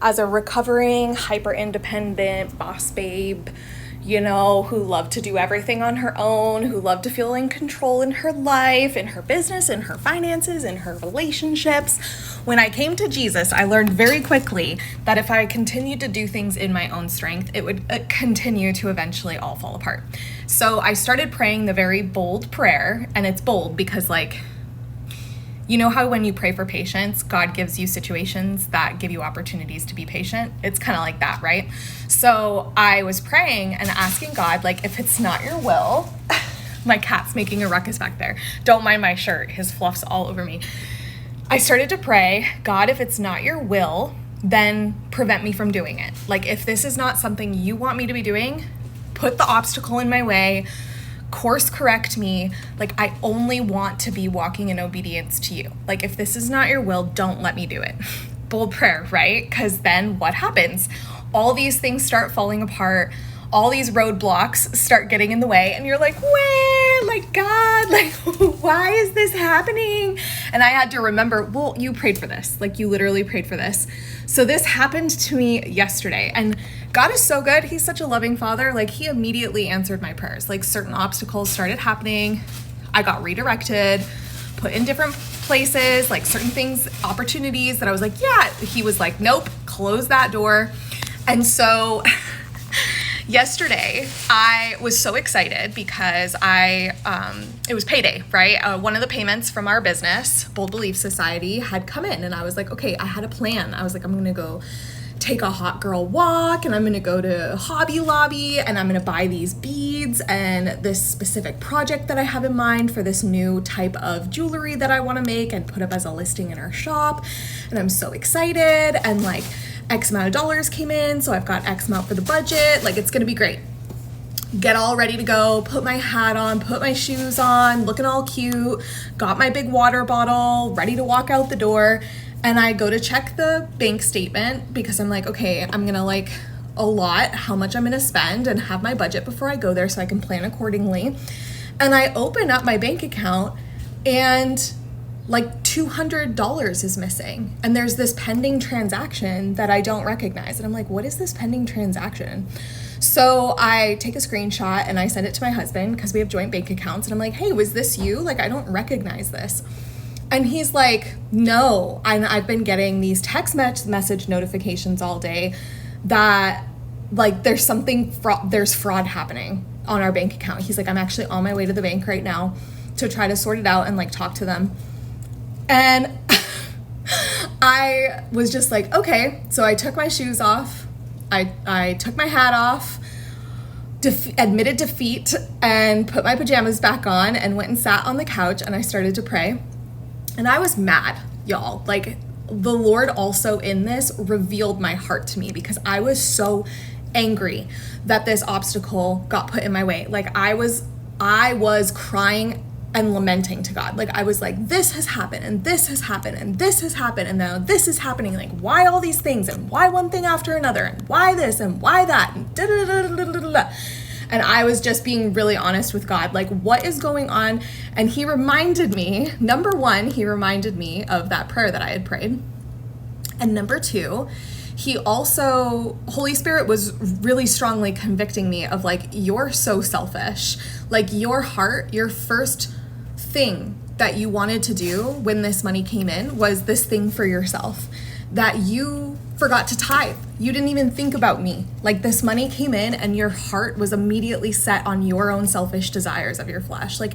as a recovering, hyper independent boss babe, you know, who loved to do everything on her own, who loved to feel in control in her life, in her business, in her finances, in her relationships. When I came to Jesus, I learned very quickly that if I continued to do things in my own strength, it would continue to eventually all fall apart. So I started praying the very bold prayer, and it's bold because, like, you know how when you pray for patience, God gives you situations that give you opportunities to be patient? It's kind of like that, right? So I was praying and asking God, like, if it's not your will, my cat's making a ruckus back there. Don't mind my shirt. His fluff's all over me. I started to pray, God, if it's not your will, then prevent me from doing it. Like, if this is not something you want me to be doing, put the obstacle in my way, course correct me. Like, I only want to be walking in obedience to you. Like, if this is not your will, don't let me do it. Bold prayer, right? Because then what happens? All these things start falling apart. All these roadblocks start getting in the way, and you're like, where? Like, God, like, why is this happening? And I had to remember, well, you prayed for this. Like, you literally prayed for this. So this happened to me yesterday, and God is so good. He's such a loving Father. Like, he immediately answered my prayers. Like, certain obstacles started happening. I got redirected, put in different places, like certain things, opportunities that I was like, yeah. He was like, nope, close that door. And so yesterday, I was so excited because it was payday, right? One of the payments from our business, Bold Belief Society, had come in, and I was like, okay, I had a plan. I was like, I'm going to go take a hot girl walk, and I'm going to go to Hobby Lobby, and I'm going to buy these beads and this specific project that I have in mind for this new type of jewelry that I want to make and put up as a listing in our shop. And I'm so excited, and like, X amount of dollars came in, so I've got X amount for the budget. Like, it's gonna be great. Get all ready to go, put my hat on, put my shoes on, looking all cute, got my big water bottle, ready to walk out the door. And I go to check the bank statement because I'm like, okay, I'm gonna like allot how much I'm gonna spend and have my budget before I go there so I can plan accordingly. And I open up my bank account, and like $200 is missing. And there's this pending transaction that I don't recognize. And I'm like, what is this pending transaction? So I take a screenshot and I send it to my husband because we have joint bank accounts. And I'm like, hey, was this you? Like, I don't recognize this. And he's like, no. And I've been getting these text message notifications all day that like there's there's fraud happening on our bank account. He's like, I'm actually on my way to the bank right now to try to sort it out and like talk to them. And I was just like, okay. So I took my shoes off. I took my hat off, admitted defeat, and put my pajamas back on and went and sat on the couch, and I started to pray. And I was mad, y'all. Like, the Lord also in this revealed my heart to me because I was so angry that this obstacle got put in my way. Like, I was crying and lamenting to God. Like, I was like, this has happened, and this has happened, and this has happened, and now this is happening. Like, why all these things, and why one thing after another, and why this, and why that, and da-da-da-da-da-da-da. And I was just being really honest with God, like, what is going on? And he reminded me, number one, he reminded me of that prayer that I had prayed. And number two, Holy Spirit was really strongly convicting me of like, you're so selfish. Like, your heart, your first thing that you wanted to do when this money came in was this thing for yourself, that you forgot to tithe. You didn't even think about me. Like, this money came in and your heart was immediately set on your own selfish desires of your flesh. Like,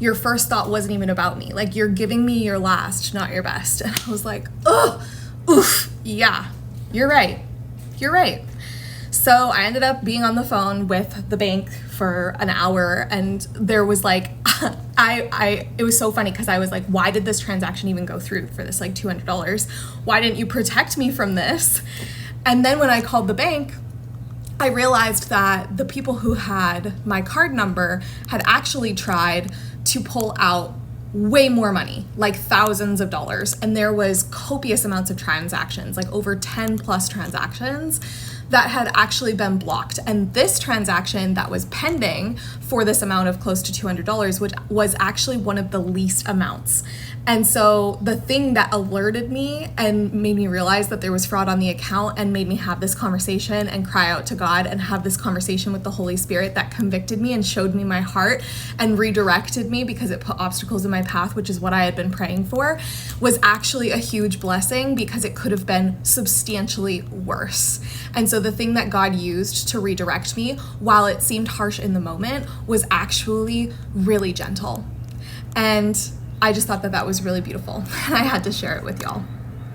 your first thought wasn't even about me. Like, you're giving me your last, not your best. And I was like, oof, yeah, you're right. You're right. So I ended up being on the phone with the bank for an hour, and there was like, it was so funny because I was like, why did this transaction even go through for this like $200? Why didn't you protect me from this? And then when I called the bank, I realized that the people who had my card number had actually tried to pull out way more money, like thousands of dollars. And there was copious amounts of transactions, like over 10 plus transactions that had actually been blocked. And this transaction that was pending for this amount of close to $200, which was actually one of the least amounts. And so the thing that alerted me and made me realize that there was fraud on the account and made me have this conversation and cry out to God and have this conversation with the Holy Spirit that convicted me and showed me my heart and redirected me, because it put obstacles in my path, which is what I had been praying for, was actually a huge blessing, because it could have been substantially worse. And so the thing that God used to redirect me, while it seemed harsh in the moment, was actually really gentle. And I just thought that that was really beautiful, and I had to share it with y'all.